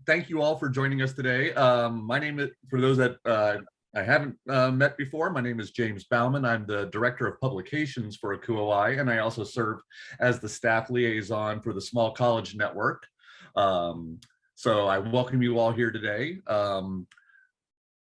Thank you all for joining us today. My name is, for those that I haven't met before, my name is James Bauman. I'm the Director of Publications for ACUOI, and I also serve as the staff liaison for the Small College Network. So I welcome you all here today.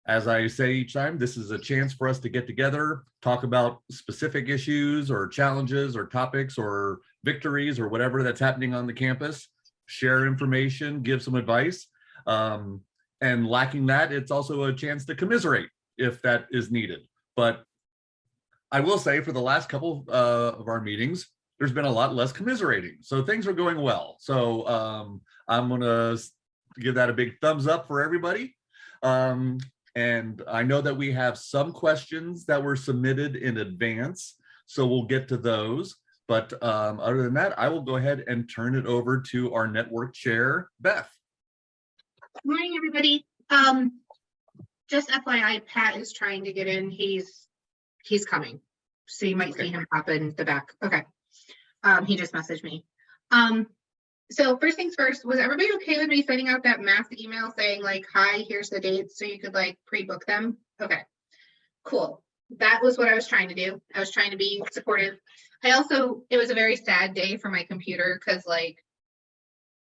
As I say each time, this is a chance for us to get together, talk about specific issues or challenges or topics or victories or whatever that's happening on the campus, share information, give some advice. And lacking that, it's also a chance to commiserate if that is needed. But I will say for the last couple of our meetings, there's been a lot less commiserating. So things are going well. So I'm gonna give that a big thumbs up for everybody. And I know that we have some questions that were submitted in advance, so we'll get to those. But other than that, I will go ahead and turn it over to our network chair, Beth. Good morning, everybody. Just FYI, Pat is trying to get in. He's coming, so you might see him pop in the back. Okay. He just messaged me. So first things first, was everybody okay with me sending out that mass email saying like, hi, here's the dates, so you could like pre-book them? Okay, cool. That was what I was trying to do. I was trying to be supportive. It was a very sad day for my computer because like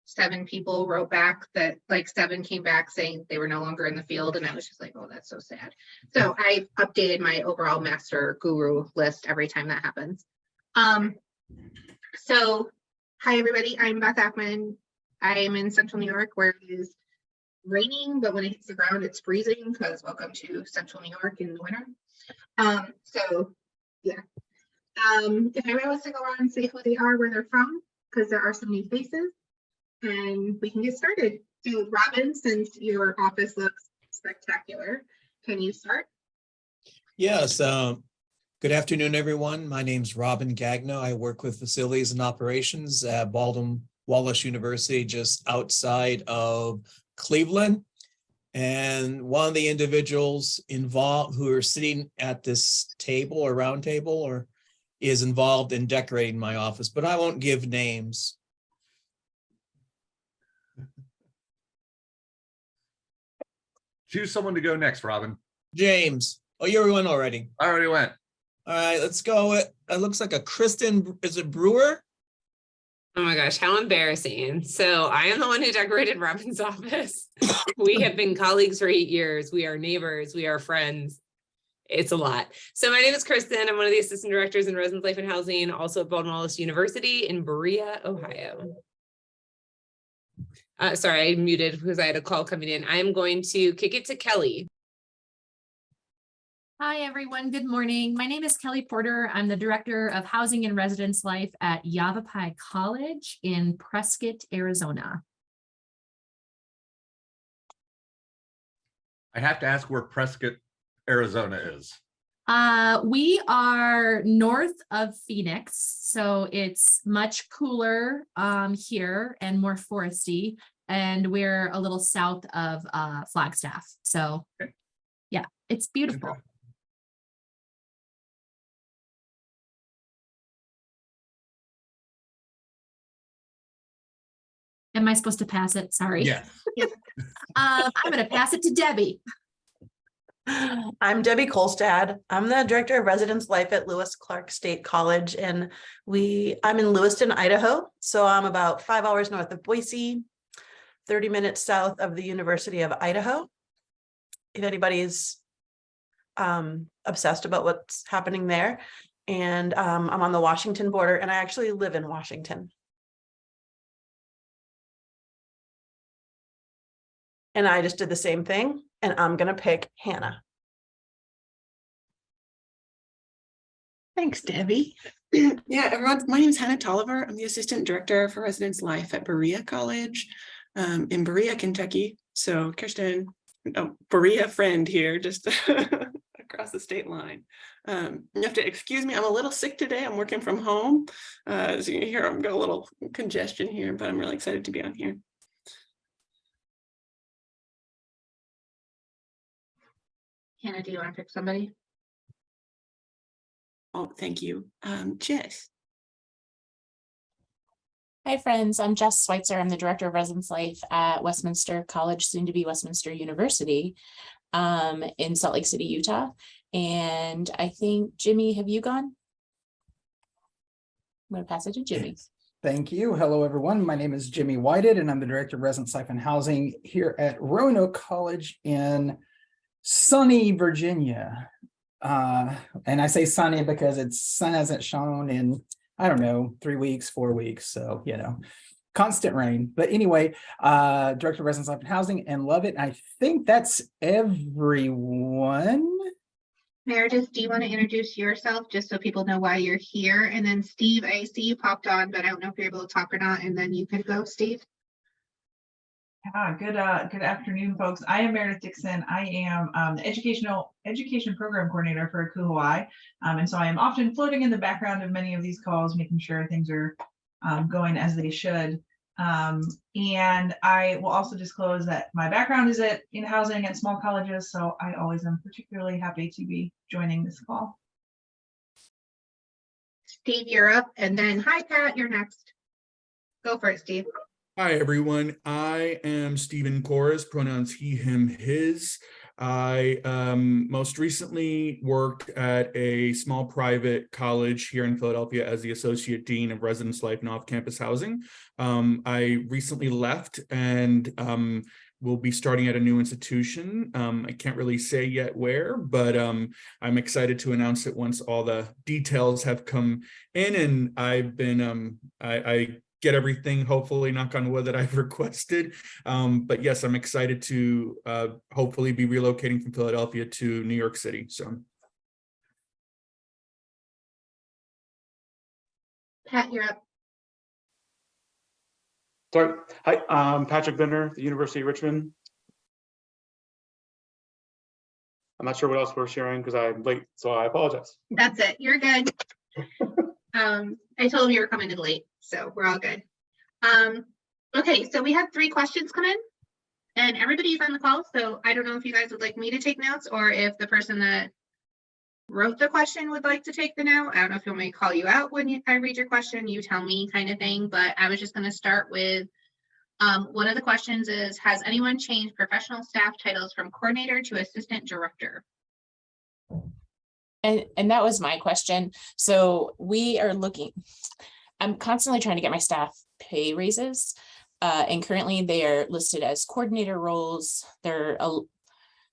7 people wrote back that like 7 came back saying they were no longer in the field. And I was just like, oh, that's so sad. So I updated my overall master guru list every time that happens. So hi, everybody. I'm Beth Ackman. I am in Central New York where it is raining, but when it hits the ground, it's freezing because welcome to Central New York in the winter. So yeah. If anybody wants to go around and say who they are, where they're from, because there are some new faces, and we can get started. So Robin, since your office looks spectacular, can you start? Yes. Good afternoon, everyone. My name is Robin Gagno. I work with facilities and operations at Baldwin Wallace University, just outside of Cleveland. And one of the individuals involved who are sitting at this table or round table or is involved in decorating my office, but I won't give names. Choose someone to go next, Robin. James. Oh, you went already. I already went. All right, let's go. It looks like a Kristen, is it Brewer? Oh my gosh, how embarrassing. So I am the one who decorated Robin's office. We have been colleagues for 8 years. We are neighbors. We are friends. It's a lot. So my name is Kristen. I'm one of the assistant directors in residence life and housing, also at Baldwin Wallace University in Berea, Ohio. Sorry, I muted because I had a call coming in. I am going to kick it to Kelly. Hi, everyone. Good morning. My name is Kelly Porter. I'm the Director of Housing and Residence Life at Yavapai College in Prescott, Arizona. I have to ask where Prescott, Arizona is. We are north of Phoenix, so it's much cooler here and more foresty, and we're a little south of Flagstaff. So yeah, it's beautiful. Okay. Am I supposed to pass it? Sorry. Yes. I'm going to pass it to Debbie. I'm Debbie Kolstad. I'm the Director of Residence Life at Lewis Clark State College, and I'm in Lewiston, Idaho. So I'm about 5 hours north of Boise, 30 minutes south of the University of Idaho. If anybody's obsessed about what's happening there. And I'm on the Washington border, and I actually live in Washington. And I just did the same thing, and I'm going to pick Hannah. Thanks, Debbie. Yeah, everyone, my name is Hannah Tolliver. I'm the Assistant Director for Residence Life at Berea College in Berea, Kentucky. So Kirsten, Berea friend here, just across the state line. You have to excuse me, I'm a little sick today. I'm working from home. So you hear I've got a little congestion here, but I'm really excited to be on here. Hannah, do you want to pick somebody? Oh, thank you. Jess. Hi, friends. I'm Jess Schweitzer. I'm the Director of Residence Life at Westminster College, soon to be Westminster University, in Salt Lake City, Utah. And I think, Jimmy, have you gone? I'm going to pass it to Jimmy. Thank you. Hello, everyone. My name is Jimmy Whited, and I'm the Director of Residence Life and Housing here at Roanoke College in sunny Virginia. And I say sunny because its sun hasn't shone in, I don't know, 3 weeks, 4 weeks. So, constant rain. But anyway, Director of Residence Life and Housing, and love it. I think that's everyone. Meredith, do you want to introduce yourself just so people know why you're here? And then Steve, I see you popped on, but I don't know if you're able to talk or not. And then you can go, Steve. Good afternoon, folks. I am Meredith Dixon. I am the education program coordinator for Kuhawai. And so I am often floating in the background of many of these calls, making sure things are going as they should. And I will also disclose that my background is in housing at small colleges, so I always am particularly happy to be joining this call. Steve, you're up. And then, hi, Pat, you're next. Go for it, Steve. Hi, everyone. I am Stephen Corres, pronouns he, him, his. I most recently worked at a small private college here in Philadelphia as the Associate Dean of Residence Life and Off-Campus Housing. I recently left and will be starting at a new institution. I can't really say yet where, but I'm excited to announce it once all the details have come in, and I've been, I get everything, hopefully, knock on wood, that I've requested. But yes, I'm excited to hopefully be relocating from Philadelphia to New York City. So, Pat, you're up. Sorry. Hi, I'm Patrick Bender, the University of Richmond. I'm not sure what else we're sharing because I'm late, so I apologize. That's it. You're good. I told him you were coming in late, so we're all good. Okay, so we had 3 questions come in, and everybody's on the call, so I don't know if you guys would like me to take notes or if the person that wrote the question would like to take the note. I don't know if you want me to call you out when I read your question, you tell me, kind of thing, but I was just going to start with one of the questions is, has anyone changed professional staff titles from coordinator to assistant director? And that was my question. So we are looking, I'm constantly trying to get my staff pay raises. And currently they are listed as coordinator roles. They're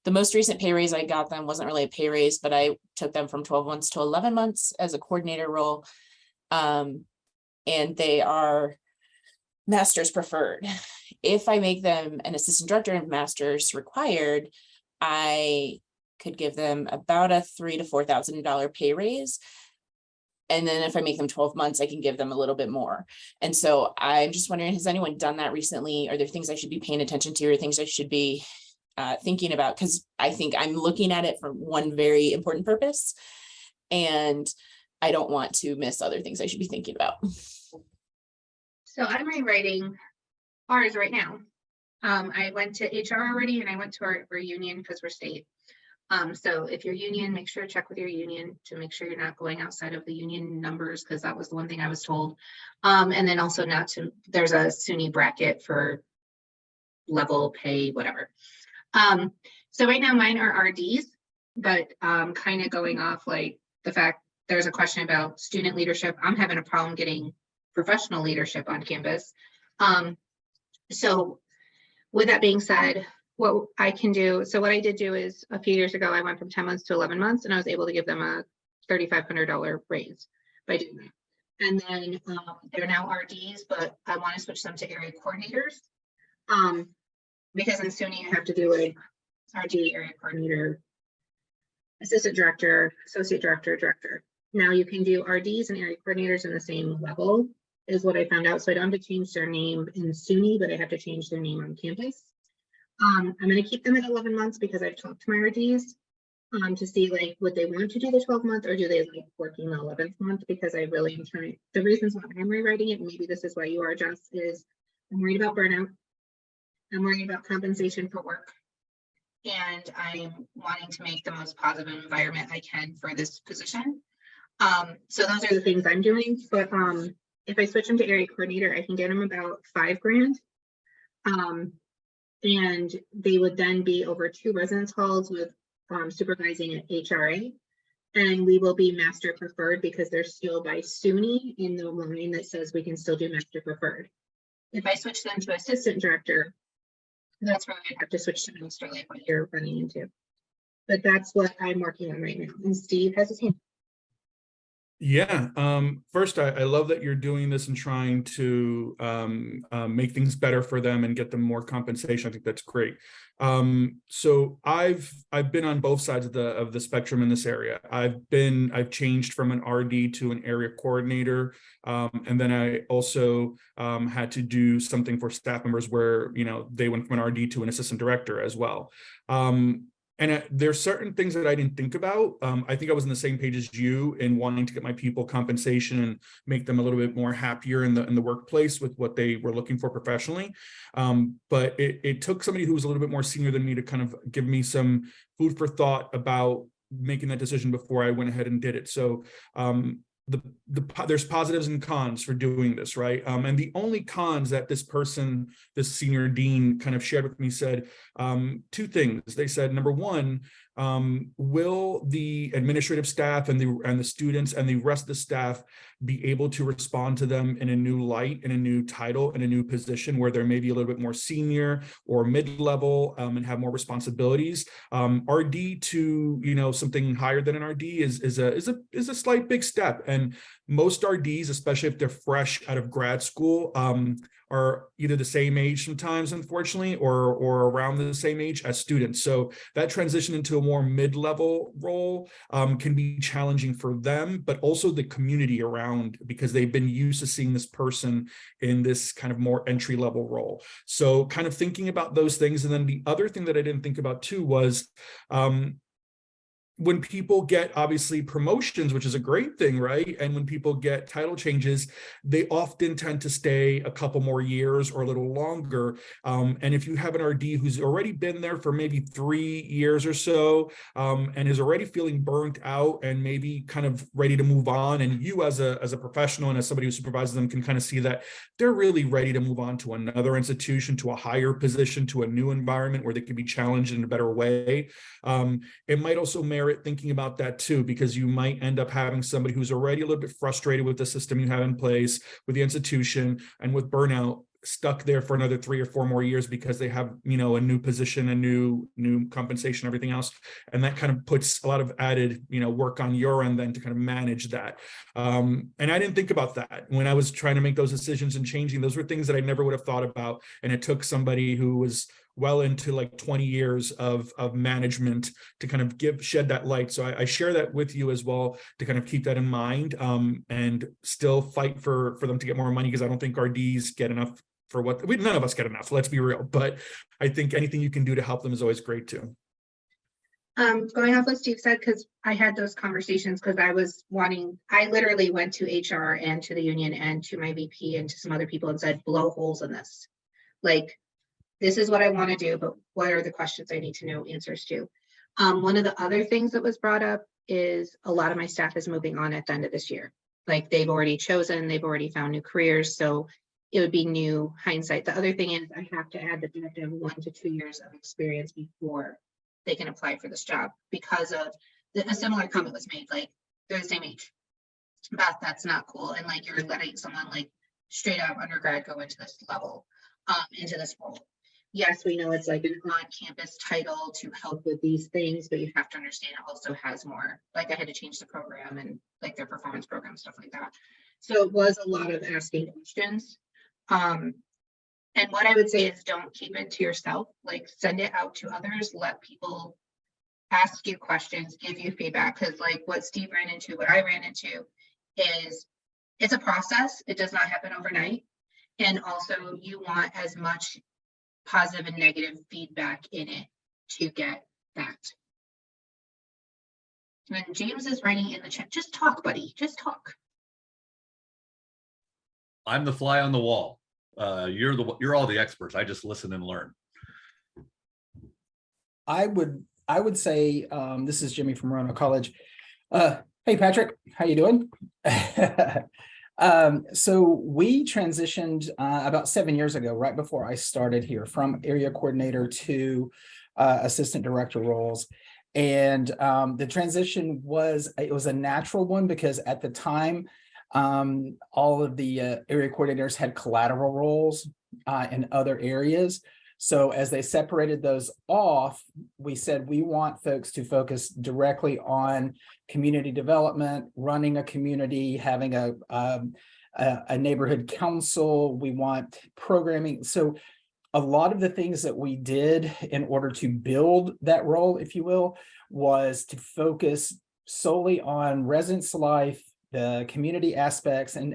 the most recent pay raise I got them wasn't really a pay raise, but I took them from 12 months to 11 months as a coordinator role. And they are master's preferred. If I make them an assistant director and master's required, I could give them about a $3,000 to $4,000 pay raise. And then if I make them 12 months, I can give them a little bit more. And so I'm just wondering, has anyone done that recently? Are there things I should be paying attention to, or things I should be thinking about? Because I think I'm looking at it for one very important purpose, and I don't want to miss other things I should be thinking about. So I'm rewriting ours right now. I went to HR already, and I went to our union because we're state. So if you're union, make sure to check with your union to make sure you're not going outside of the union numbers, because that was the one thing I was told. And then also not to, there's a SUNY bracket for level pay, whatever. So right now mine are RDs, but kind of going off like the fact there's a question about student leadership. I'm having a problem getting professional leadership on campus. So with that being said, what I can do, so what I did do is a few years ago, I went from 10 months to 11 months, and I was able to give them a $3,500 raise by doing that. And then they're now RDs, but I want to switch them to area coordinators. Because in SUNY you have to do a RD, area coordinator, assistant director, associate director, director. Now you can do RDs and area coordinators in the same level, is what I found out. So I don't have to change their name in SUNY, but I have to change their name on campus. I'm going to keep them at 11 months because I've talked to my RDs to see like would they want to do the 12 month or do they like working the 11th month, because I really am trying. The reasons why I'm rewriting it, and maybe this is why you are, Jess, is I'm worried about burnout. I'm worried about compensation for work. And I'm wanting to make the most positive environment I can for this position. So those are the things I'm doing. But If I switch them to area coordinator, I can get them about $5,000. And they would then be over 2 residence halls with supervising at HRA. And we will be master preferred because they're still by SUNY in the line that says we can still do master preferred. If I switch them to assistant director, that's where I have to switch to master, like what you're running into. But that's what I'm working on right now. And Steve has his hand. Yeah. First, I love that you're doing this and trying to make things better for them and get them more compensation. I think that's great. So I've been on both sides of the spectrum in this area. I've changed from an RD to an area coordinator, and then I also had to do something for staff members where they went from an RD to an assistant director as well. And there's certain things that I didn't think about. I think I was on the same page as you in wanting to get my people compensation and make them a little bit more happier in the workplace with what they were looking for professionally. But it took somebody who was a little bit more senior than me to kind of give me some food for thought about making that decision before I went ahead and did it. So there's positives and cons for doing this, right? And the only cons that this senior dean kind of shared with me said 2 things. They said, number one, will the administrative staff and the students and the rest of the staff be able to respond to them in a new light, in a new title, in a new position where they're maybe a little bit more senior or mid-level and have more responsibilities? RD to something higher than an RD is a slight big step, and most RDs, especially if they're fresh out of grad school, are either the same age sometimes, unfortunately, or around the same age as students. So that transition into a more mid-level role can be challenging for them, but also the community around, because they've been used to seeing this person in this kind of more entry-level role. So kind of thinking about those things. And then the other thing that I didn't think about too was when people get obviously promotions, which is a great thing, right? And when people get title changes, they often tend to stay a couple more years or a little longer. And if you have an RD who's already been there for maybe 3 years or so, and is already feeling burnt out and maybe kind of ready to move on, and you as a professional and as somebody who supervises them can kind of see that they're really ready to move on to another institution, to a higher position, to a new environment where they can be challenged in a better way. It might also merit thinking about that too, because you might end up having somebody who's already a little bit frustrated with the system you have in place, with the institution, and with burnout, stuck there for another 3 or 4 more years because they have a new position, a new compensation, everything else. And that kind of puts a lot of added work on your end then to kind of manage that. And I didn't think about that when I was trying to make those decisions and changing. Those were things that I never would have thought about, and it took somebody who was well into like 20 years of management to kind of shed that light. So I share that with you as well, to kind of keep that in mind, and still fight for them to get more money, because I don't think RDs get enough for none of us get enough, let's be real. But I think anything you can do to help them is always great too. Going off what Steve said, because I had those conversations, because I literally went to HR and to the union and to my VP and to some other people and said, blow holes in this. Like, this is what I want to do, but what are the questions I need to know answers to? One of the other things that was brought up is a lot of my staff is moving on at the end of this year. Like, they've already found new careers. So it would be new hindsight. The other thing is I have to add that they have to have 1 to 2 years of experience before they can apply for this job, because of a similar comment was made, like, they're the same age. But that's not cool. And like, you're letting someone like straight out undergrad go into this level, into this role. Yes, we know it's like an on-campus title to help with these things, but you have to understand it also has more. Like, I had to change the program and like their performance program, stuff like that. So it was a lot of asking questions. And what I would say is, don't keep it to yourself. Like, send it out to others. Let people ask you questions, give you feedback. Because like what Steve ran into, what I ran into is, it's a process. It does not happen overnight. And also, you want as much positive and negative feedback in it to get that. And James is writing in the chat, just talk, buddy, just talk. I'm the fly on the wall. You're all the experts. I just listen and learn. I would say, this is Jimmy from Roanoke College. Hey, Patrick, how you doing? So we transitioned about 7 years ago, right before I started here, from area coordinator to assistant director roles. And the transition was a natural one because at the time, all of the area coordinators had collateral roles in other areas. So as they separated those off, we said we want folks to focus directly on community development, running a community, having a neighborhood council. We want programming. So a lot of the things that we did in order to build that role, if you will, was to focus solely on residence life, the community aspects, and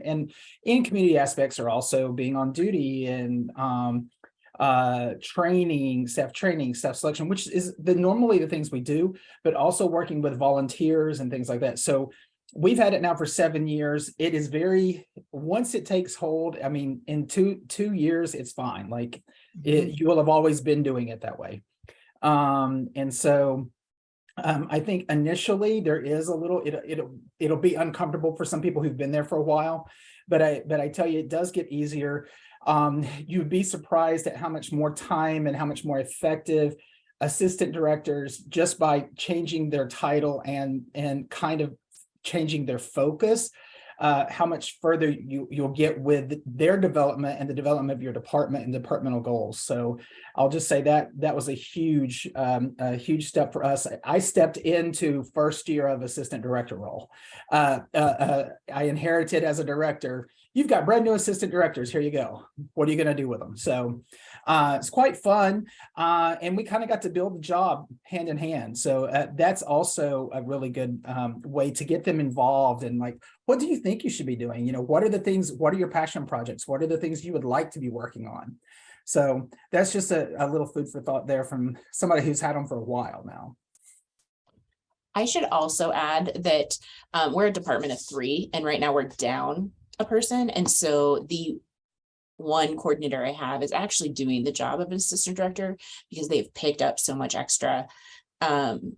in community aspects are also being on duty and training, staff selection, which is normally the things we do, but also working with volunteers and things like that. So we've had it now for 7 years. It is once it takes hold, I mean, in two years, it's fine. Like you will have always been doing it that way. And so I think initially there is a little, it'll be uncomfortable for some people who've been there for a while, but I tell you, it does get easier. You'd be surprised at how much more time and how much more effective assistant directors, just by changing their title and kind of changing their focus, how much further you'll get with their development and the development of your department and departmental goals. So I'll just say that was a huge step for us. I stepped into first year of assistant director role. I inherited as a director. You've got brand new assistant directors. Here you go. What are you going to do with them? So it's quite fun. And we kind of got to build the job hand in hand. So that's also a really good way to get them involved. And like, what do you think you should be doing? You know, what are the things, what are your passion projects? What are the things you would like to be working on? So that's just a little food for thought there from somebody who's had them for a while now. I should also add that we're a department of 3, and right now we're down a person. And so the one coordinator I have is actually doing the job of an assistant director because they've picked up so much extra. And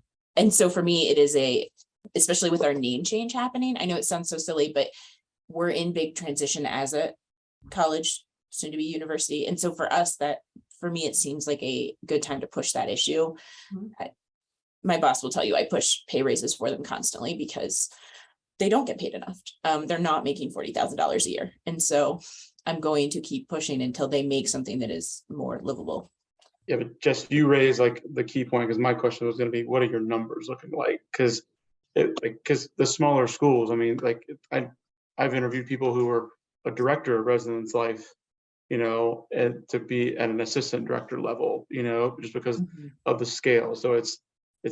so for me, it is especially with our name change happening, I know it sounds so silly, but we're in big transition as a college, soon to be university. And so for us, for me, it seems like a good time to push that issue. My boss will tell you I push pay raises for them constantly because they don't get paid enough. They're not making $40,000 a year. And so I'm going to keep pushing until they make something that is more livable. Yeah, but just you raise like the key point, because my question was going to be, what are your numbers looking like? Because the smaller schools, I mean, like I've interviewed people who were a director of residence life, you know, and to be at an assistant director level, you know, just because of the scale. So it's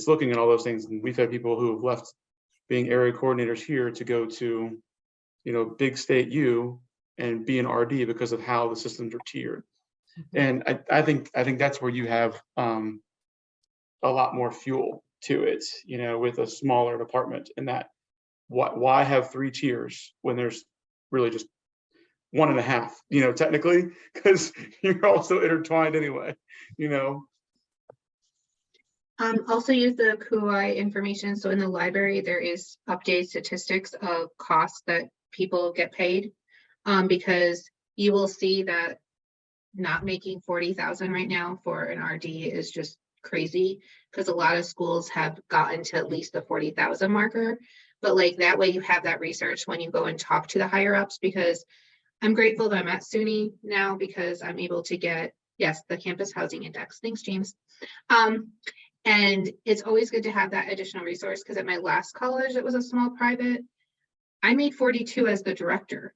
looking at all those things. And we've had people who have left being area coordinators here to go to, you know, big state U and be an RD because of how the systems are tiered. And I think that's where you have a lot more fuel to it, you know, with a smaller department. And that why have 3 tiers when there's really just 1.5, you know, technically, because you're also intertwined anyway, you know. Also use the KUI information. So in the library, there is updated statistics of costs that people get paid, because you will see that not making 40,000 right now for an RD is just crazy, because a lot of schools have gotten to at least the 40,000 marker. But like that way you have that research when you go and talk to the higher ups, because I'm grateful that I'm at SUNY now because I'm able to get, yes, the campus housing index. Thanks, James. And it's always good to have that additional resource, because at my last college, it was a small private, I made 42 as the director.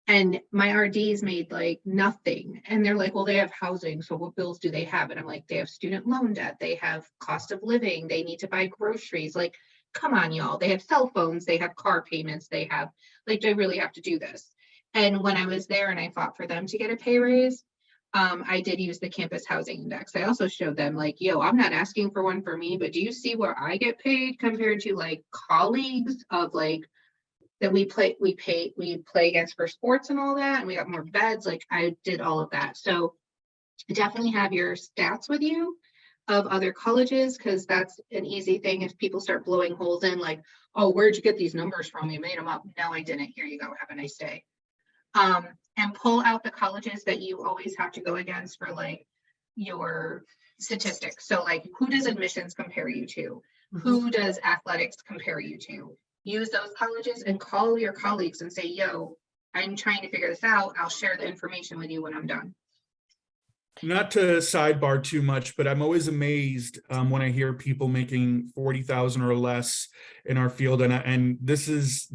And my RDs made like nothing. And they're like, well, they have housing. So what bills do they have? And I'm like, they have student loan debt. They have cost of living. They need to buy groceries. Like, come on, y'all. They have cell phones. They have car payments. They have, like, do I really have to do this? And when I was there and I fought for them to get a pay raise, I did use the campus housing index. I also showed them like, yo, I'm not asking for one for me, but do you see where I get paid compared to like colleagues of like, that we play against for sports and all that, and we got more beds. Like I did all of that. So definitely have your stats with you. of other colleges, because that's an easy thing if people start blowing holes in, like, oh, where'd you get these numbers from? You made them up. No, I didn't. Here you go. Have a nice day. And pull out the colleges that you always have to go against for like your statistics. So like, who does admissions compare you to? Who does athletics compare you to? Use those colleges and call your colleagues and say, yo, I'm trying to figure this out. I'll share the information with you when I'm done. Not to sidebar too much, but I'm always amazed when I hear people making 40,000 or less in our field, and this is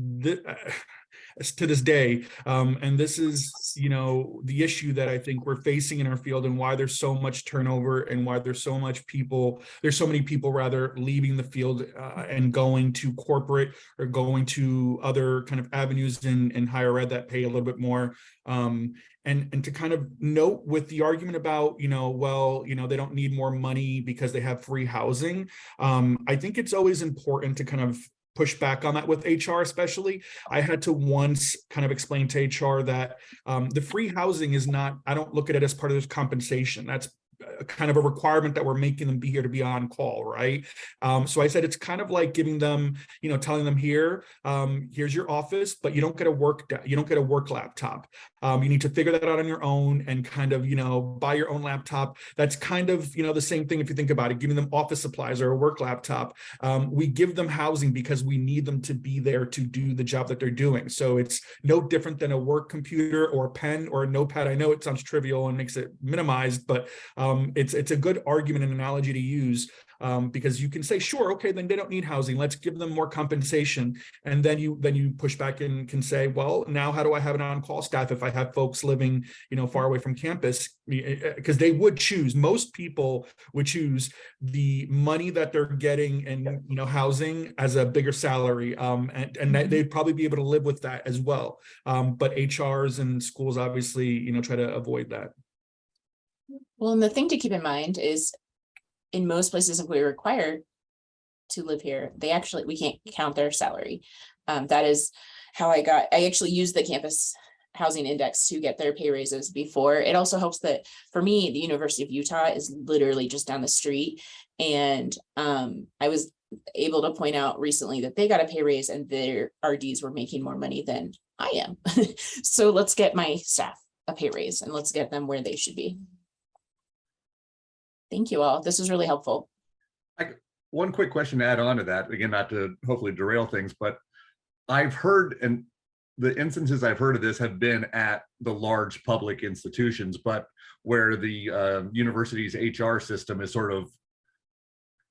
to this day, and this is, you know, the issue that I think we're facing in our field, and why there's so much turnover, and why there's so many people rather leaving the field and going to corporate or going to other kind of avenues in higher ed that pay a little bit more. And to kind of note with the argument about, you know, well, you know, they don't need more money because they have free housing. I think it's always important to kind of push back on that with HR, especially. I had to once kind of explain to HR that the free housing is not, I don't look at it as part of this compensation. That's kind of a requirement that we're making them be here to be on call, right? So I said it's kind of like giving them, you know, telling them here's your office, but you don't get a work laptop. You need to figure that out on your own and kind of, you know, buy your own laptop. That's kind of, you know, the same thing if you think about it, giving them office supplies or a work laptop. We give them housing because we need them to be there to do the job that they're doing. So it's no different than a work computer or a pen or a notepad. I know it sounds trivial and makes it minimized, but it's a good argument and analogy to use, because you can say, sure, okay, then they don't need housing. Let's give them more compensation. And then you push back and can say, well, now how do I have an on-call staff if I have folks living, you know, far away from campus? Because they would choose, most people would choose the money that they're getting and, you know, housing as a bigger salary. And they'd probably be able to live with that as well. But HRs and schools obviously, you know, try to avoid that. Well, and the thing to keep in mind is in most places, if we're required to live here, we can't count their salary. That is how I actually used the campus housing index to get their pay raises before. It also helps that for me, the University of Utah is literally just down the street. And I was able to point out recently that they got a pay raise and their RDs were making more money than I am. So let's get my staff a pay raise and let's get them where they should be. Thank you all. This was really helpful. One quick question to add on to that, again, not to hopefully derail things, but I've heard, and the instances I've heard of this have been at the large public institutions, but where the university's HR system is sort of,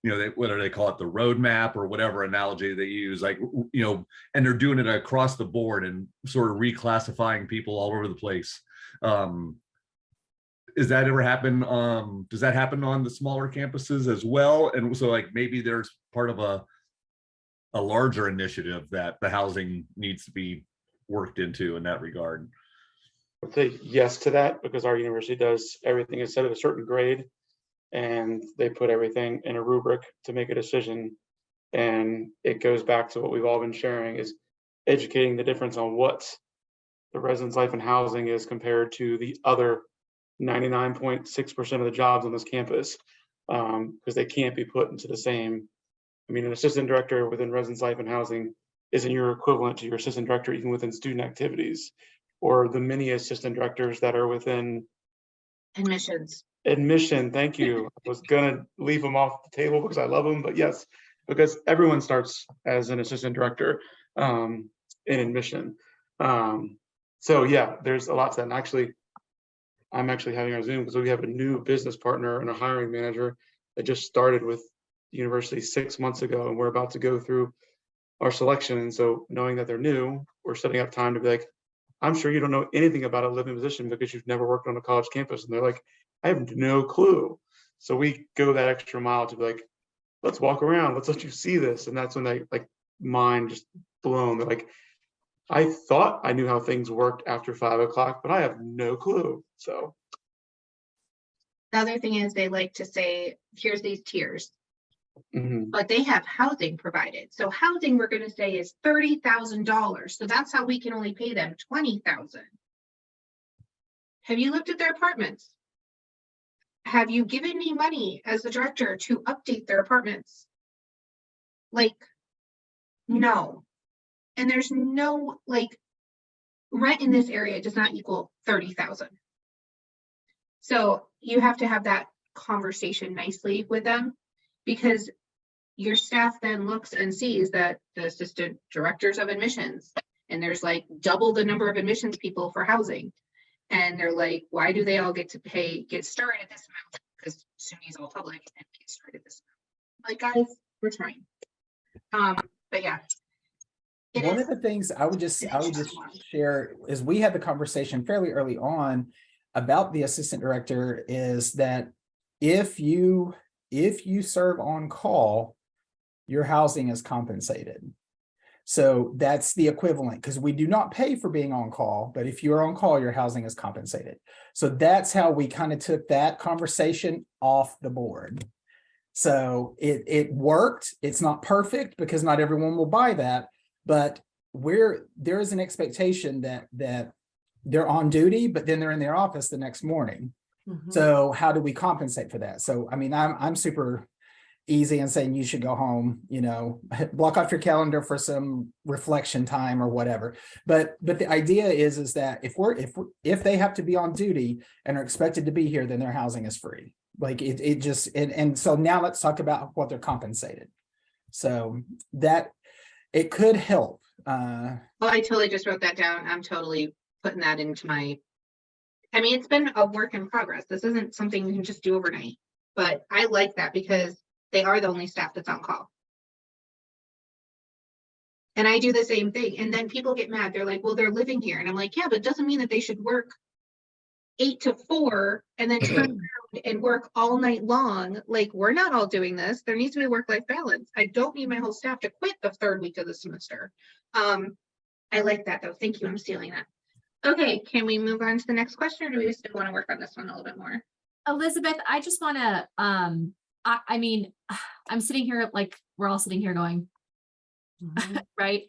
you know, whether they call it the roadmap or whatever analogy they use, like, you know, and they're doing it across the board and sort of reclassifying people all over the place. Does that ever happen? Does that happen on the smaller campuses as well? And so like maybe there's part of a larger initiative that the housing needs to be worked into in that regard. I'd say yes to that, because our university does everything is set at a certain grade and they put everything in a rubric to make a decision. And it goes back to what we've all been sharing, is educating the difference on what the residence life and housing is compared to the other 99.6% of the jobs on this campus, because they can't be put into the same. I mean, an assistant director within residence life and housing isn't your equivalent to your assistant director even within student activities, or the many assistant directors that are within Admissions. Admission. Thank you. I was gonna leave them off the table because I love them, but yes, because everyone starts as an assistant director in admission. So yeah, there's a lot to that. And actually, I'm actually having our Zoom because we have a new business partner and a hiring manager that just started with the university 6 months ago, and we're about to go through our selection. And so knowing that they're new, we're setting up time to be like, I'm sure you don't know anything about a living position because you've never worked on a college campus. And they're like, I have no clue. So we go that extra mile to be like, let's walk around, let's let you see this. And that's when they like mind just blown. They're like, I thought I knew how things worked after 5 o'clock, but I have no clue. So The other thing is they like to say, here's these tiers, but they have housing provided. So housing we're going to say is $30,000. So that's how we can only pay them $20,000. Have you looked at their apartments? have you given me money as the director to update their apartments? Like, no. And there's no, like, rent in this area does not equal 30,000. So you have to have that conversation nicely with them, because your staff then looks and sees that the assistant directors of admissions, and there's like double the number of admissions people for housing. And they're like, why do they all get to get started at this amount? Because SUNY's all public and get started this amount. Like, guys, we're trying. But yeah. One of the things I would just share is we had the conversation fairly early on about the assistant director, is that if you serve on call, your housing is compensated. So that's the equivalent, because we do not pay for being on call, but if you're on call, your housing is compensated. So that's how we kind of took that conversation off the board. So it worked. It's not perfect because not everyone will buy that, but there is an expectation that they're on duty, but then they're in their office the next morning. So how do we compensate for that? So, I mean, I'm super easy in saying you should go home, you know, block off your calendar for some reflection time or whatever. But the idea is that if they have to be on duty and are expected to be here, then their housing is free. Like it just, and so now let's talk about what they're compensated. So that it could help. Well, I totally just wrote that down. I'm totally putting that into my, I mean, it's been a work in progress. This isn't something you can just do overnight, but I like that because they are the only staff that's on call. And I do the same thing. And then people get mad. They're like, well, they're living here. And I'm like, yeah, but it doesn't mean that they should work 8 to 4 and then turn around and work all night long. Like, we're not all doing this. There needs to be work-life balance. I don't need my whole staff to quit the 3rd week of the semester. I like that though. Thank you. I'm stealing that. Okay, can we move on to the next question, or do we still want to work on this one a little bit more? Elizabeth, I just want to, I mean, I'm sitting here like we're all sitting here going, right?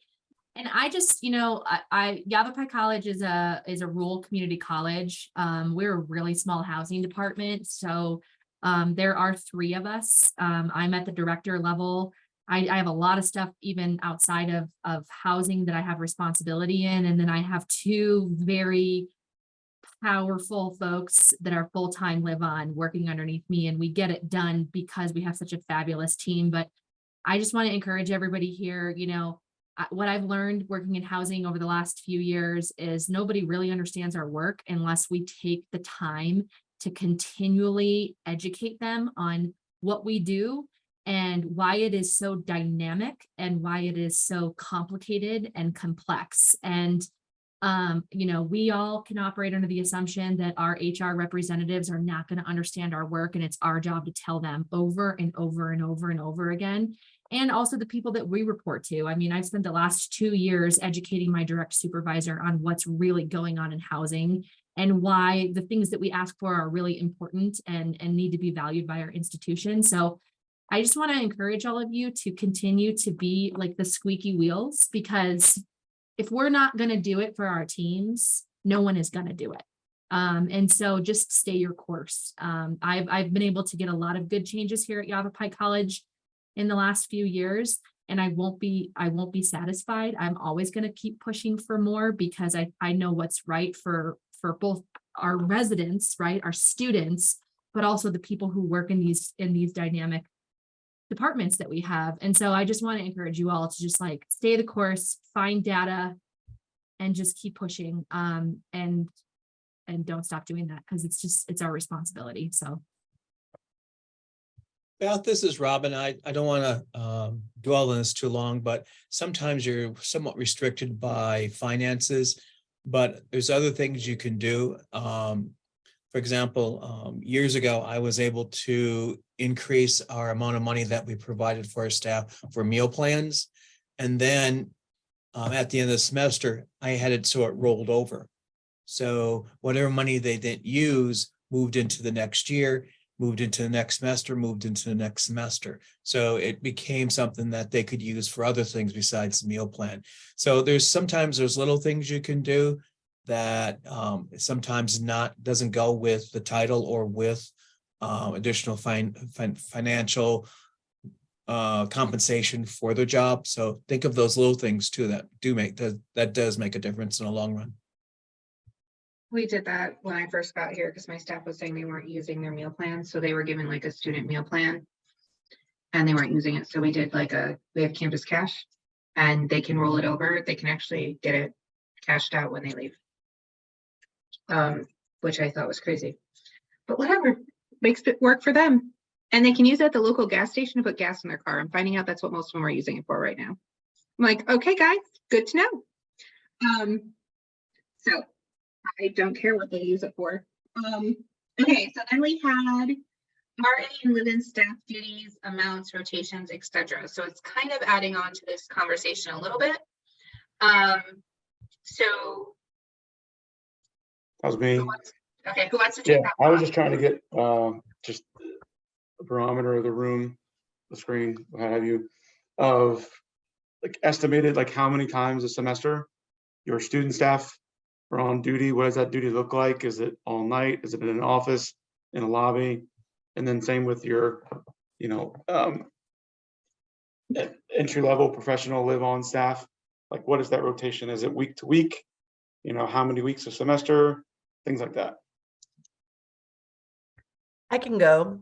And I just, you know, Yavapai College is a rural community college. We're a really small housing department. So there are 3 of us. I'm at the director level. I have a lot of stuff even outside of housing that I have responsibility in. And then I have 2 very powerful folks that are full-time live on working underneath me, and we get it done because we have such a fabulous team. But I just want to encourage everybody here, you know, what I've learned working in housing over the last few years is nobody really understands our work unless we take the time to continually educate them on what we do and why it is so dynamic and why it is so complicated and complex. And you know, we all can operate under the assumption that our HR representatives are not going to understand our work, and it's our job to tell them over and over and over and over again. And also the people that we report to. I mean, I've spent the last 2 years educating my direct supervisor on what's really going on in housing and why the things that we ask for are really important and need to be valued by our institution. So I just want to encourage all of you to continue to be like the squeaky wheels, because if we're not going to do it for our teams, no one is going to do it. And so just stay your course. I've been able to get a lot of good changes here at Yavapai College in the last few years, and I won't be satisfied. I'm always going to keep pushing for more because I know what's right for both our residents, right, our students, but also the people who work in these dynamic departments that we have. And so I just want to encourage you all to just like stay the course, find data, and just keep pushing, and don't stop doing that, because it's our responsibility. So Beth, this is Robin. I don't want to dwell on this too long, but sometimes you're somewhat restricted by finances, but there's other things you can do. For example, years ago, I was able to increase our amount of money that we provided for our staff for meal plans. And then at the end of the semester, I had it so it rolled over. So whatever money they didn't use moved into the next year, moved into the next semester, moved into the next semester. So it became something that they could use for other things besides the meal plan. So sometimes there's little things you can do that sometimes doesn't go with the title or with additional financial compensation for their job. So think of those little things too that does make a difference in the long run. We did that when I first got here because my staff was saying they weren't using their meal plan. So they were given like a student meal plan and they weren't using it. So we did we have campus cash and they can roll it over. They can actually get it cashed out when they leave. Which I thought was crazy, but whatever, makes it work for them. And they can use it at the local gas station to put gas in their car. I'm finding out that's what most of them are using it for right now. I'm like, okay, guys, good to know. So I don't care what they use it for. Okay, so then we had RA and live-in staff duties, amounts, rotations, etc. So it's kind of adding on to this conversation a little bit. So That was me. okay, who wants to take Yeah, that? I was just trying to get just a barometer of the room, the screen, what have you, of like estimated like how many times a semester your student staff are on duty. What does that duty look like? Is it all night? Is it in an office, in a lobby? And then same with your, entry level professional live on staff. Like what is that rotation? Is it week to week? How many weeks a semester? Things like that. I can go.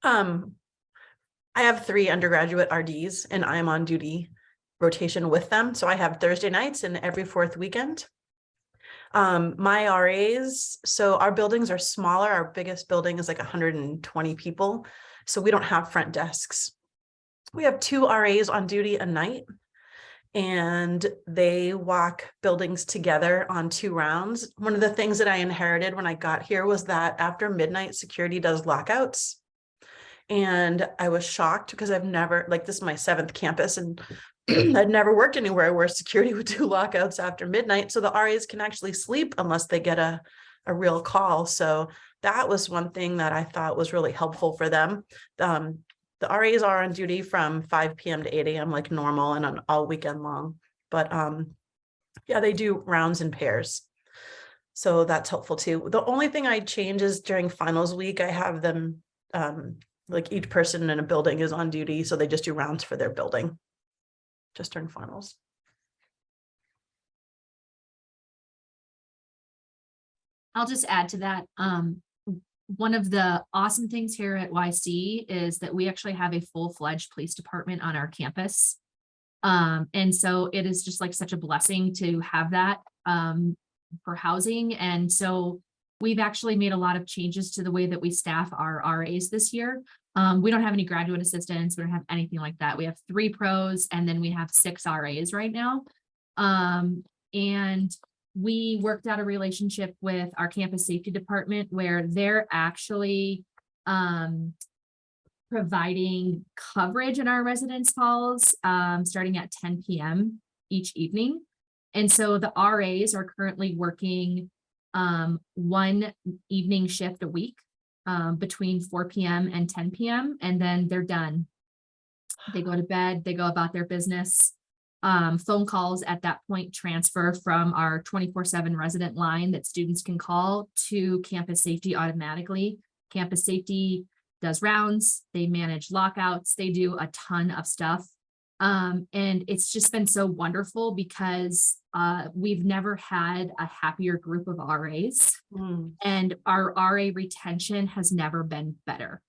I have 3 undergraduate RDs and I'm on duty rotation with them. So I have Thursday nights and every 4th weekend. My RAs, so our buildings are smaller. Our biggest building is like 120 people. So we don't have front desks. We have 2 RAs on duty a night and they walk buildings together on 2 rounds. One of the things that I inherited when I got here was that after midnight security does lockouts. And I was shocked because I've never, this is my 7th campus and I'd never worked anywhere where security would do lockouts after midnight. So the RAs can actually sleep unless they get a real call. So that was one thing that I thought was really helpful for them. The RAs are on duty from 5 p.m. to 8 a.m. like normal and on all weekend long. But yeah, they do rounds in pairs. So that's helpful too. The only thing I change is during finals week, I have them like each person in a building is on duty. So they just do rounds for their building just during finals. I'll just add to that. One of the awesome things here at YC is that we actually have a full-fledged police department on our campus. And so it is just like such a blessing to have that for housing. And so we've actually made a lot of changes to the way that we staff our RAs this year. We don't have any graduate assistants. We don't have anything like that. We have 3 pros and then we have 6 RAs right now. And we worked out a relationship with our campus safety department where they're actually providing coverage in our residence halls starting at 10 p.m. each evening. And so the RAs are currently working 1 evening shift a week between 4 p.m. and 10 p.m. and then they're done. They go to bed, they go about their business. Phone calls at that point transfer from our 24/7 resident line that students can call to campus safety automatically. Campus safety does rounds, they manage lockouts, they do a ton of stuff. And it's just been so wonderful because we've never had a happier group of RAs and our RA retention has never been better.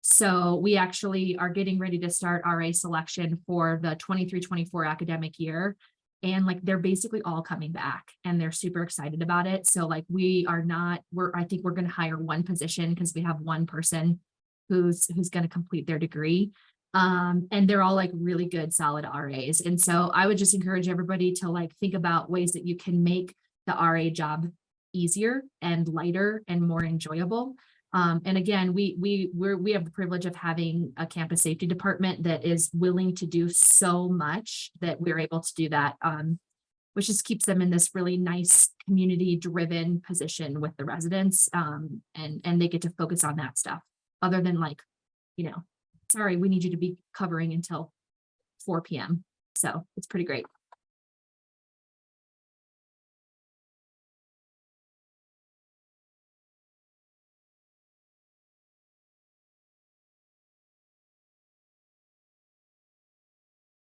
So we actually are getting ready to start RA selection for the 23-24 academic year. And they're basically all coming back and they're super excited about it. So I think we're going to hire 1 position because we have 1 person who's going to complete their degree. And they're all really good, solid RAs. And so I would just encourage everybody to think about ways that you can make the RA job easier and lighter and more enjoyable. And again, we have the privilege of having a campus safety department that is willing to do so much that we're able to do that, which just keeps them in this really nice community-driven position with the residents, and they get to focus on that stuff other than sorry, we need you to be covering until 4 p.m. So it's pretty great.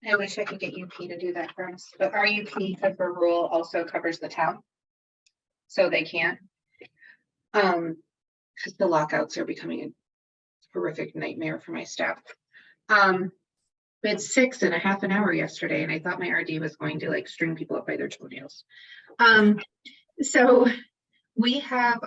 I wish I could get UP to do that for us, but our UP for rural also covers the town. So they can't. Because the lockouts are becoming a horrific nightmare for my staff. We had 6.5 hours yesterday, and I thought my RD was going to like string people up by their toenails. So we have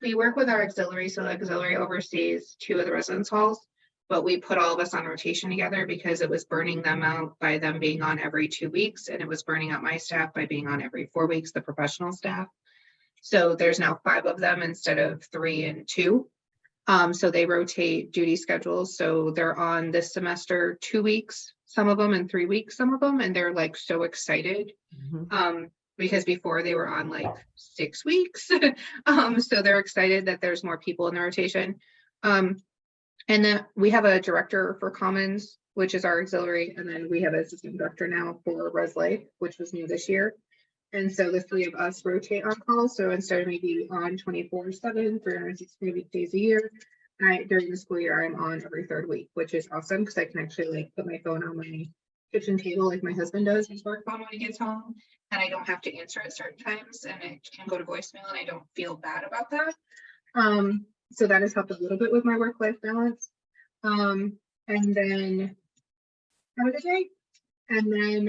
we work with our auxiliary, so the auxiliary oversees 2 of the residence halls, but we put all of us on rotation together because it was burning them out by them being on every 2 weeks, and it was burning out my staff by being on every 4 weeks, the professional staff. So there's now 5 of them instead of 3 and 2. So they rotate duty schedules. So they're on this semester 2 weeks, some of them, and 3 weeks, some of them, and they're like so excited. Because before they were on like 6 weeks. So they're excited that there's more people in the rotation. And then we have a director for Commons, which is our auxiliary, and then we have an assistant director now for Res Life, which was new this year. And so the 3 of us rotate on calls. So instead of maybe on 24/7, 365 days a year, during the school year, I'm on every 3rd week, which is awesome because I can actually like put my phone on my kitchen table like my husband does his work phone when he gets home, and I don't have to answer at certain times, and it can go to voicemail, and I don't feel bad about that. So that has helped a little bit with my work-life balance. And then have a good day. And then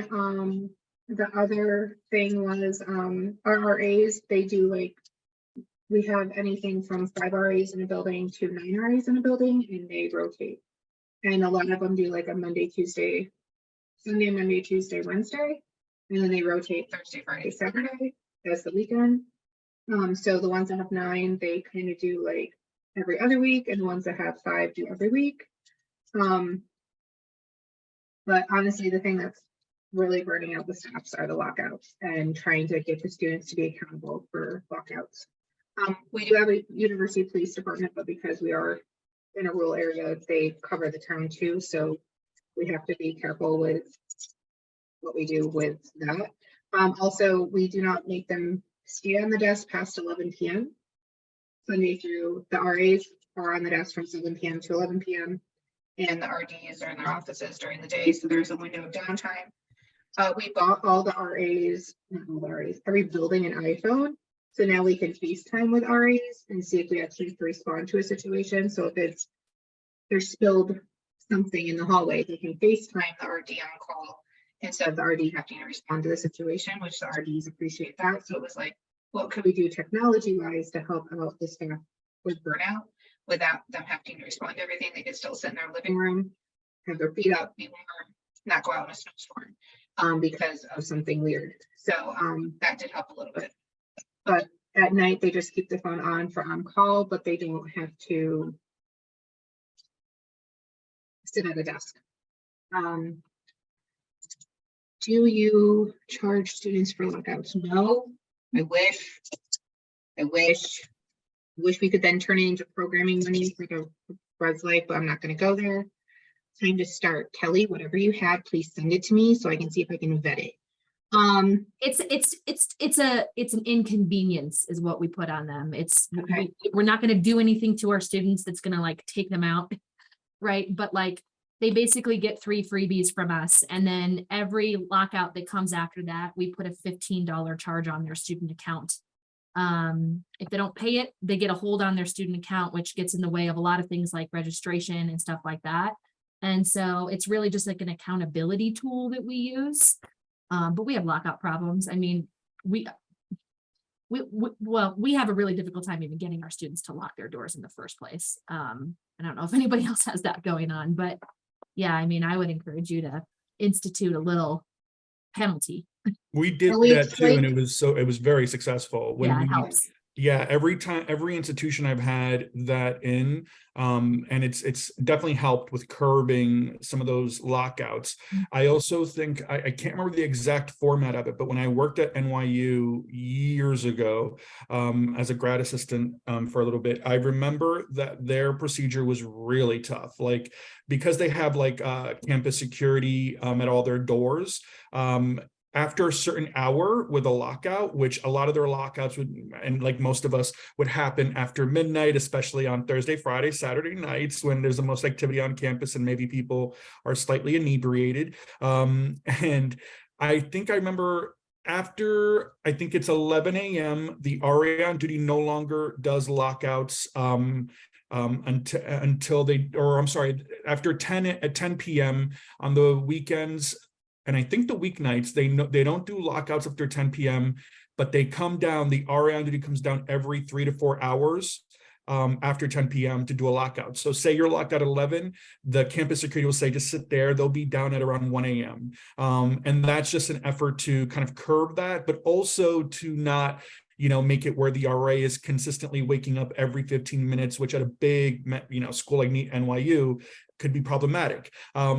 the other thing was our RAs, they do like, we have anything from 5 RAs in a building to 9 RAs in a building, and they rotate. And a lot of them do like a Monday, Tuesday, Sunday, Monday, Tuesday, Wednesday, and then they rotate Thursday, Friday, Saturday as the weekend. So the ones that have 9, they kind of do like every other week, and the ones that have 5 do every week. But honestly, the thing that's really burning out the staffs are the lockouts and trying to get the students to be accountable for lockouts. We do have a university police department, but because we are in a rural area, they cover the town too. So we have to be careful with what we do with that. Also, we do not make them stay on the desk past 11 p.m. Sunday through the RAs are on the desk from 7 p.m. to 11 p.m. and the RDs are in their offices during the day. So there's a window of downtime. We bought all the RAs, not all the RAs, every building an iPhone. So now we can FaceTime with RAs and see if we actually have to respond to a situation. So if there's spilled something in the hallway, they can FaceTime the RD on call instead of the RD having to respond to the situation, which the RDs appreciate that. So it was like, what could we do technology-wise to help out the staff with burnout without them having to respond to everything? They could still sit in their living room, have their feet up, be warm, not go out in a snowstorm because of something weird. So that did help a little bit. But at night, they just keep the phone on for on-call, but they don't have to sit at a desk. Do you charge students for lockouts? No, I wish we could then turn it into programming money for the Res Life, but I'm not going to go there. Time to start. Kelly, whatever you have, please send it to me so I can see if I can vet it. It's an inconvenience is what we put on them. It's Okay. We're not going to do anything to our students that's going to like take them out, right? But like they basically get 3 freebies from us, and then every lockout that comes after that, we put a $15 charge on their student account. If they don't pay it, they get a hold on their student account, which gets in the way of a lot of things like registration and stuff like that. And so it's really just like an accountability tool that we use. But we have lockout problems. I mean, we have a really difficult time even getting our students to lock their doors in the first place. I don't know if anybody else has that going on, but yeah, I mean, I would encourage you to institute a little penalty. We did Are we that too, and explaining- it was very successful. Yeah, it helps. Yeah, every institution I've had that in, and it's definitely helped with curbing some of those lockouts. I also think, I can't remember the exact format of it, but when I worked at NYU years ago, as a grad assistant for a little bit, I remember that their procedure was really tough. Like, because they have like campus security at all their doors, after a certain hour with a lockout, which a lot of their lockouts would, and like most of us, would happen after midnight, especially on Thursday, Friday, Saturday nights when there's the most activity on campus and maybe people are slightly inebriated. And I think I remember after, I think it's 11 a.m., the RA on duty no longer does lockouts until they, or I'm sorry, after 10 p.m. on the weekends. And I think the weeknights, they don't do lockouts after 10 p.m., but they come down, the RA on duty comes down every 3 to 4 hours after 10 p.m. to do a lockout. So say you're locked out at 11, the campus security will say, just sit there. They'll be down at around 1 a.m. And that's just an effort to kind of curb that, but also to not, make it where the RA is consistently waking up every 15 minutes, which at a big, school like NYU could be problematic.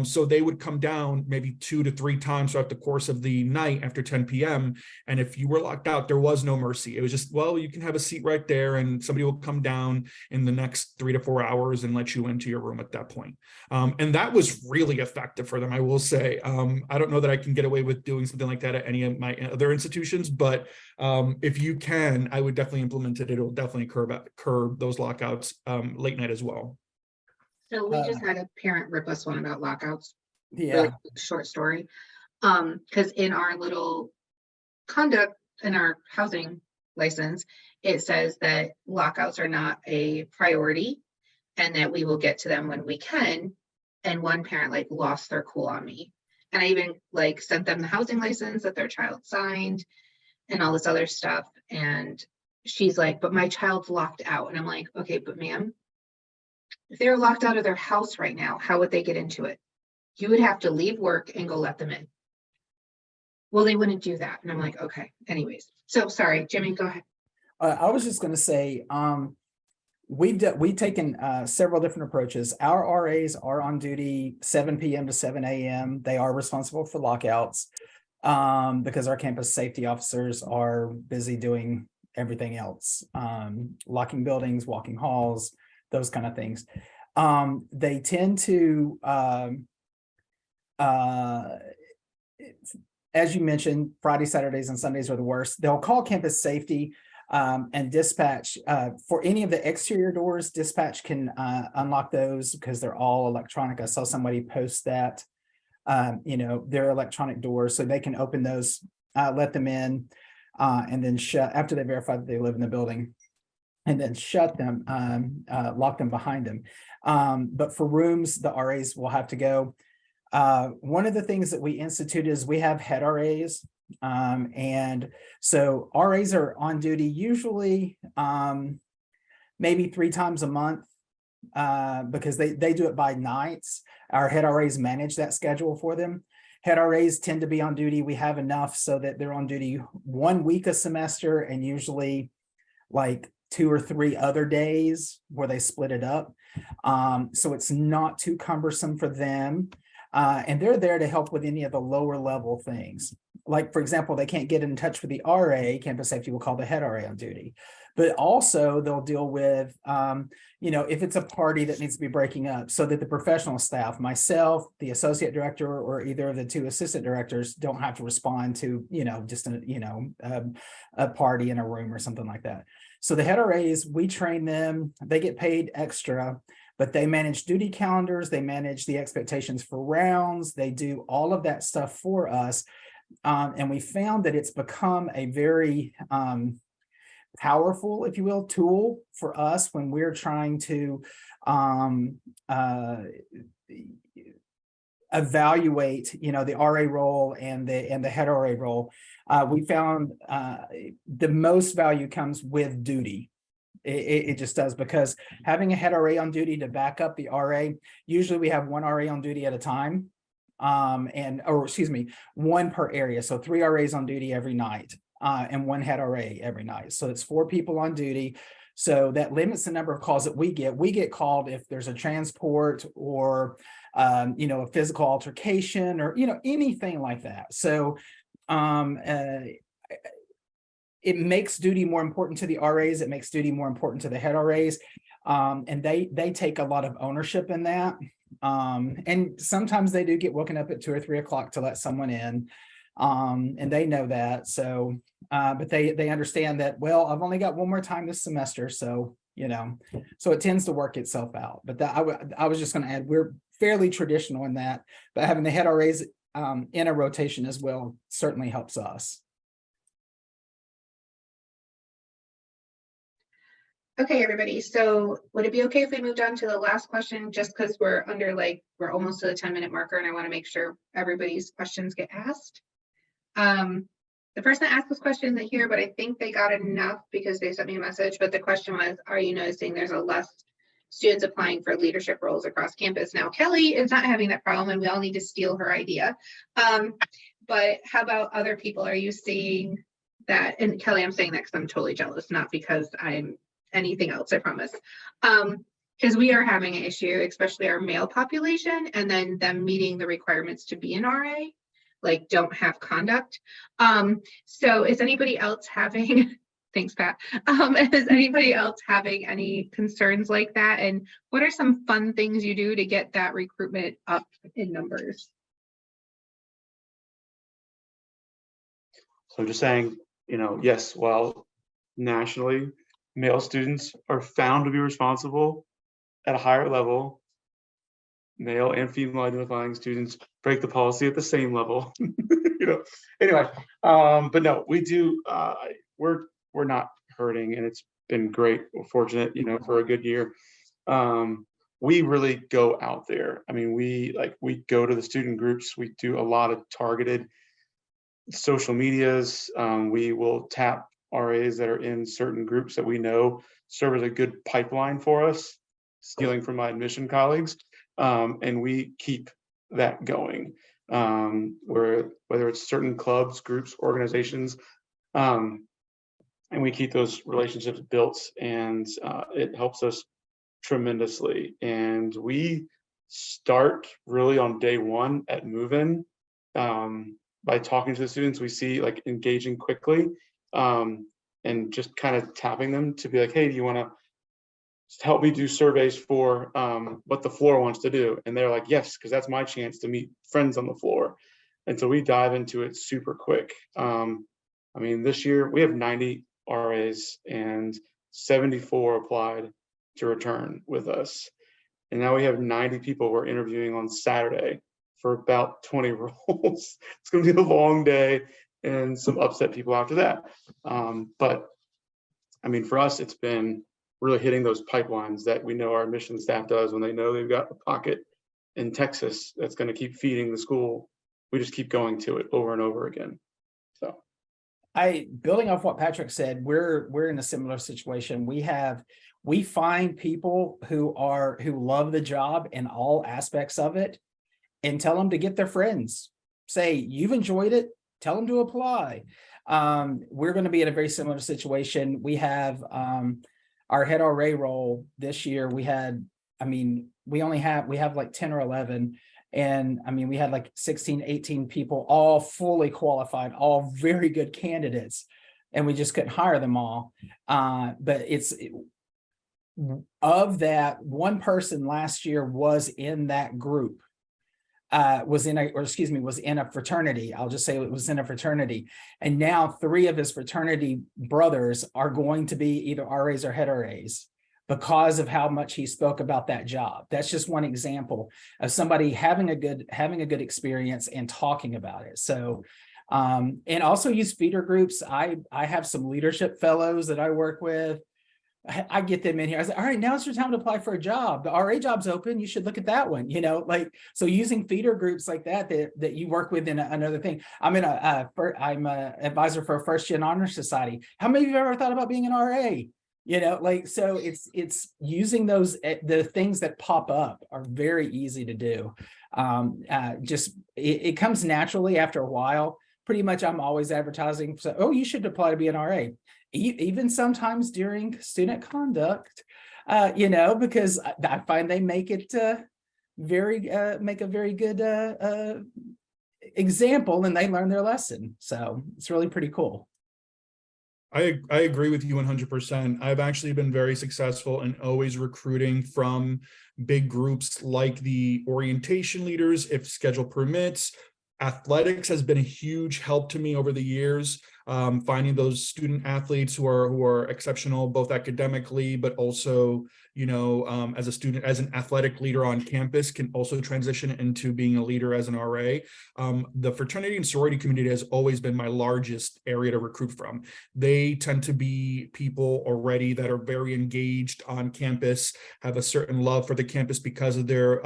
So they would come down maybe 2 to 3 times throughout the course of the night after 10 p.m. And if you were locked out, there was no mercy. It was just, well, you can have a seat right there and somebody will come down in the next 3 to 4 hours and let you into your room at that point. And that was really effective for them, I will say. I don't know that I can get away with doing something like that at any of my other institutions, but if you can, I would definitely implement it. It'll definitely curb those lockouts late night as well. So we just had a parent rip us one about lockouts. Yeah. Really short story. Because in our little conduct in our housing license, it says that lockouts are not a priority and that we will get to them when we can. And one parent lost their cool on me. And I even sent them the housing license that their child signed and all this other stuff. And she's like, but my child's locked out. And I'm like, okay, but ma'am, if they're locked out of their house right now, how would they get into it? You would have to leave work and go let them in. Well, they wouldn't do that. And I'm like, okay, anyways. So sorry, Jimmy, go ahead. I was just going to say, we've taken several different approaches. Our RAs are on duty 7 p.m. to 7 a.m. They are responsible for lockouts because our campus safety officers are busy doing everything else, locking buildings, walking halls, those kind of things. They tend to, as you mentioned, Friday, Saturdays, and Sundays are the worst. They'll call campus safety and dispatch for any of the exterior doors. Dispatch can unlock those because they're all electronic. I saw somebody post that, their electronic doors, so they can open those, let them in, and then shut after they verify that they live in the building, and then shut them, lock them behind them. But for rooms, the RAs will have to go. One of the things that we institute is we have head RAs. And so RAs are on duty usually maybe 3 times a month because they do it by nights. Our head RAs manage that schedule for them. Head RAs tend to be on duty. We have enough so that they're on duty 1 week a semester and usually 2 or 3 other days where they split it up. So it's not too cumbersome for them. And they're there to help with any of the lower level things. Like, for example, they can't get in touch with the RA, campus safety will call the head RA on duty. But also they'll deal with, if it's a party that needs to be breaking up so that the professional staff, myself, the associate director, or either of the 2 assistant directors don't have to respond to, just a party in a room or something like that. So the head RAs, we train them, they get paid extra, but they manage duty calendars, they manage the expectations for rounds, they do all of that stuff for us. And we found that it's become a very powerful, if you will, tool for us when we're trying to evaluate, the RA role and the head RA role. We found the most value comes with duty. It just does, because having a head RA on duty to back up the RA, usually we have 1 RA on duty at a time, 1 per area. So 3 RAs on duty every night and 1 head RA every night. So it's 4 people on duty. So that limits the number of calls that we get. We get called if there's a transport or, a physical altercation or, anything like that. So it makes duty more important to the RAs. It makes duty more important to the head RAs. And they take a lot of ownership in that. And sometimes they do get woken up at 2 or 3 o'clock to let someone in. And they know that. So, but they understand that, well, I've only got one more time this semester. So, so it tends to work itself out. But I was just going to add, we're fairly traditional in that, but having the head RAs in a rotation as well certainly helps us. Okay, everybody. So would it be okay if we moved on to the last question, just because we're we're almost to the 10-minute marker and I want to make sure everybody's questions get asked. The person that asked this question isn't here, but I think they got enough because they sent me a message. But the question was, are you noticing there's a less students applying for leadership roles across campus? Now, Kelly is not having that problem and we all need to steal her idea. But how about other people? Are you seeing that? And Kelly, I'm saying that because I'm totally jealous, not because I'm anything else, I promise. Because we are having an issue, especially our male population, and then them meeting the requirements to be an RA, like don't have conduct. So is anybody else having, thanks Pat, is anybody else having any concerns like that? And what are some fun things you do to get that recruitment up in numbers? So just saying, yes, while nationally, male students are found to be responsible at a higher level, male and female identifying students break the policy at the same level. Anyway, but no, we do, we're not hurting, and it's been great. We're fortunate, for a good year. We really go out there. I mean, we go to the student groups. We do a lot of targeted social medias. We will tap RAs that are in certain groups that we know serve as a good pipeline for us, stealing from my admission colleagues, and we keep that going. Whether it's certain clubs, groups, organizations, and we keep those relationships built, and it helps us tremendously. And we start really on day one at move-in. By talking to the students, we see engaging quickly, and just kind of tapping them to be like, hey, do you want to help me do surveys for what the floor wants to do? And they're like, yes, because that's my chance to meet friends on the floor. And so we dive into it super quick. I mean, this year we have 90 RAs and 74 applied to return with us. And now we have 90 people we're interviewing on Saturday for about 20 roles. It's going to be a long day and some upset people after that. But I mean, for us, it's been really hitting those pipelines that we know our admission staff does when they know they've got a pocket in Texas that's going to keep feeding the school. We just keep going to it over and over again. So building off what Patrick said, we're in a similar situation. We find people who love the job in all aspects of it, and tell them to get their friends. Say, you've enjoyed it, tell them to apply. We're going to be in a very similar situation. We have our head RA role this year. We have like 10 or 11. And I mean, we had like 16, 18 people, all fully qualified, all very good candidates. And we just couldn't hire them all. But of that, one person last year was in that group. Was in a fraternity. I'll just say it was in a fraternity. And now 3 of his fraternity brothers are going to be either RAs or head RAs because of how much he spoke about that job. That's just one example of somebody having a good experience and talking about it. So, and also use feeder groups. I have some leadership fellows that I work with. I get them in here. I say, all right, now it's your time to apply for a job. The RA job's open. You should look at that one, so using feeder groups like that you work with in another thing. I'm I'm an advisor for a first gen honor society. How many of you have ever thought about being an RA? So it's using those, the things that pop up are very easy to do. It comes naturally after a while. Pretty much I'm always advertising. So, oh, you should apply to be an RA. Even sometimes during student conduct, because I find they make it make a very good example, and they learn their lesson. So it's really pretty cool. I agree with you 100%. I've actually been very successful in always recruiting from big groups like the orientation leaders, if schedule permits, Athletics has been a huge help to me over the years. Finding those student athletes who are exceptional, both academically, but also, as a student, as an athletic leader on campus, can also transition into being a leader as an RA. The fraternity and sorority community has always been my largest area to recruit from. They tend to be people already that are very engaged on campus, have a certain love for the campus because of their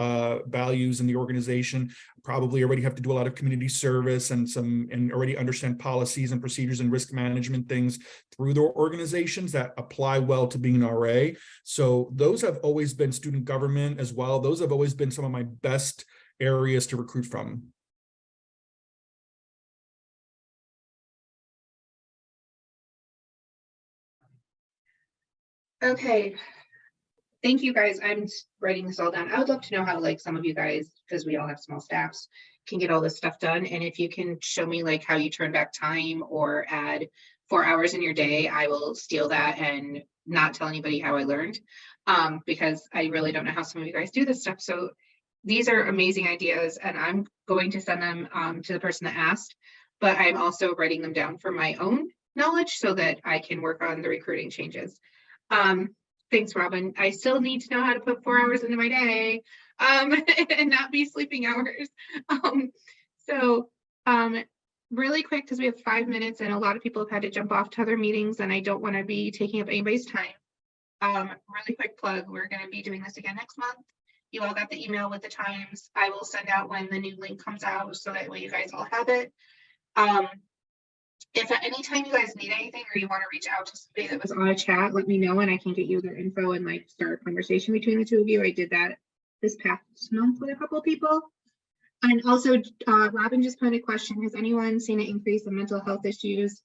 values in the organization, probably already have to do a lot of community service and already understand policies and procedures and risk management things through their organizations that apply well to being an RA. So those have always been student government as well. Those have always been some of my best areas to recruit from. Okay. Thank you guys. I'm writing this all down. I would love to know how like some of you guys, because we all have small staffs, can get all this stuff done. And if you can show me like how you turn back time or add 4 hours in your day, I will steal that and not tell anybody how I learned, because I really don't know how some of you guys do this stuff. So these are amazing ideas, and I'm going to send them to the person that asked, but I'm also writing them down for my own knowledge so that I can work on the recruiting changes. Thanks, Robin. I still need to know how to put 4 hours into my day and not be sleeping hours. Really quick, because we have 5 minutes and a lot of people have had to jump off to other meetings and I don't want to be taking up anybody's time. Really quick plug, we're going to be doing this again next month. You all got the email with the times. I will send out when the new link comes out so that way you guys all have it. If at any time you guys need anything or you want to reach out to somebody that was on a chat, let me know and I can get you their info and like start a conversation between the two of you. I did that this past month with a couple of people. And also, Robin just put a question. Has anyone seen an increase in mental health issues?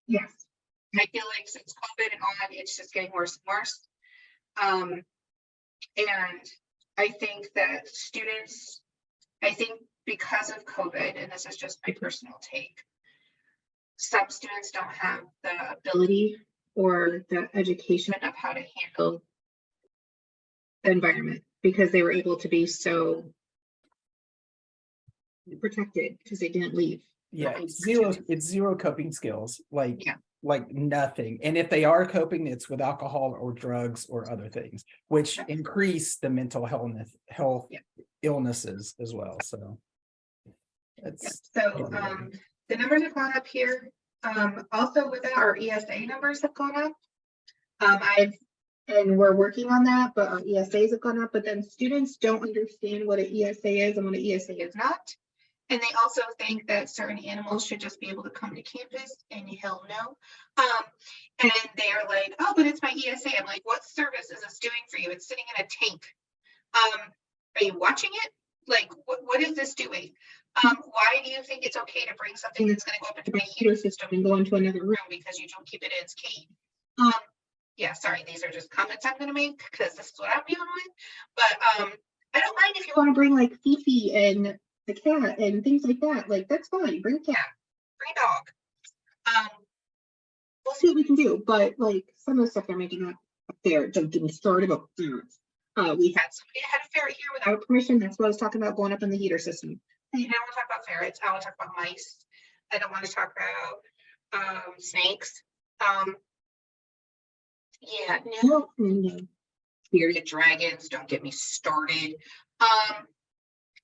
Yes. I feel like since COVID and on, it's just getting worse and worse. And I think that students, because of COVID, and this is just my personal take, some students don't have the ability or the education of how to handle the environment because they were able to be so protected because they didn't leave. Yeah, it's zero coping skills, like nothing. And if they are coping, it's with alcohol or drugs or other things, which increase the mental health illnesses as well. So the numbers have gone up here. Also with that, our ESA numbers have gone up. And we're working on that, but our ESAs have gone up, but then students don't understand what an ESA is and what an ESA is not. And they also think that certain animals should just be able to come to campus, and hell no. And they're like, oh, but it's my ESA. I'm like, what service is this doing for you? It's sitting in a tank. Are you watching it? Like, what is this doing? Why do you think it's okay to bring something that's going to go up into my heater system and go into another room because you don't keep it in its cage? Yeah, sorry, these are just comments I'm going to make because this is what I'm dealing with. But I don't mind if you want to bring like Fifi and the cat and things like that. Like, that's fine. Bring a cat, bring a dog. We'll see what we can do. But like some of the stuff they're making up there, don't get me started about ferrets. We had somebody that had a ferret here without permission. That's what I was talking about, going up in the heater system. I don't want to talk about ferrets. I want to talk about mice. I don't want to talk about snakes. Yeah, no. Bearded dragons, don't get me started.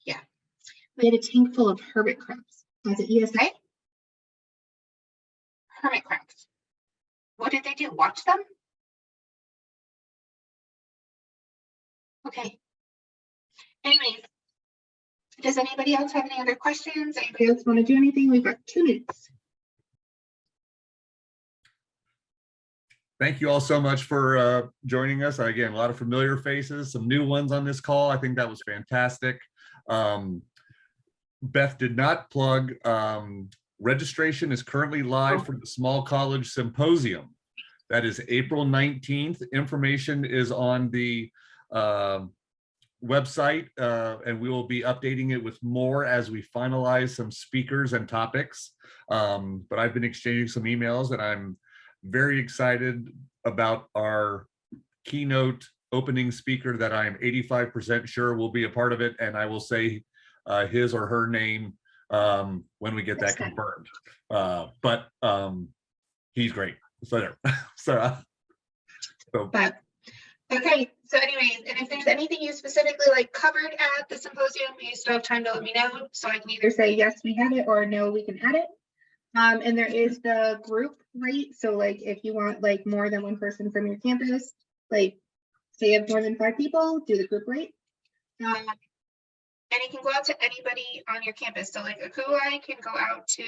Yeah. We had a tank full of hermit crabs. As an ESA? Hermit crabs. What did they do? Watch them? Okay. Anyways, does anybody else have any other questions? Anybody else want to do anything? We've got 2 minutes. Thank you all so much for joining us. Again, a lot of familiar faces, some new ones on this call. I think that was fantastic. Beth did not plug. Registration is currently live for the Small College Symposium. That is April 19th. Information is on the website, and we will be updating it with more as we finalize some speakers and topics. But I've been exchanging some emails, and I'm very excited about our keynote opening speaker that I am 85% sure will be a part of it. And I will say his or her name when we get that That's good. confirmed. But he's great. So there. So But, okay, so anyways, and if there's anything you specifically like covered at the symposium, you still have time to let me know, so I can either say, yes, we have it, or no, we can add it. And there is the group rate, so like, if you want like more than one person from your campus, like, say you have more than 5 people, do the group rate. And it can go out to anybody on your campus, so like a KUI can go out to,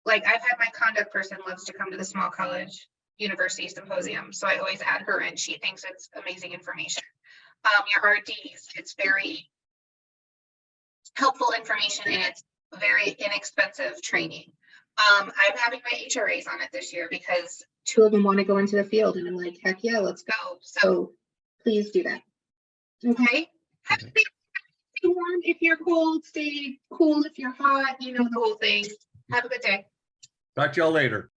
like, I've had my conduct person loves to come to the small college university symposium, so I always add her in. She thinks it's amazing information. Your RDs, it's very helpful information and it's very inexpensive training. I'm having my HRAs on it this year because 2 of them want to go into the field, and I'm like, heck yeah, let's go. So please do that. Okay. Stay warm if you're cold, stay cool if you're hot, you know, the whole thing. Have a good day. talk to y'all later.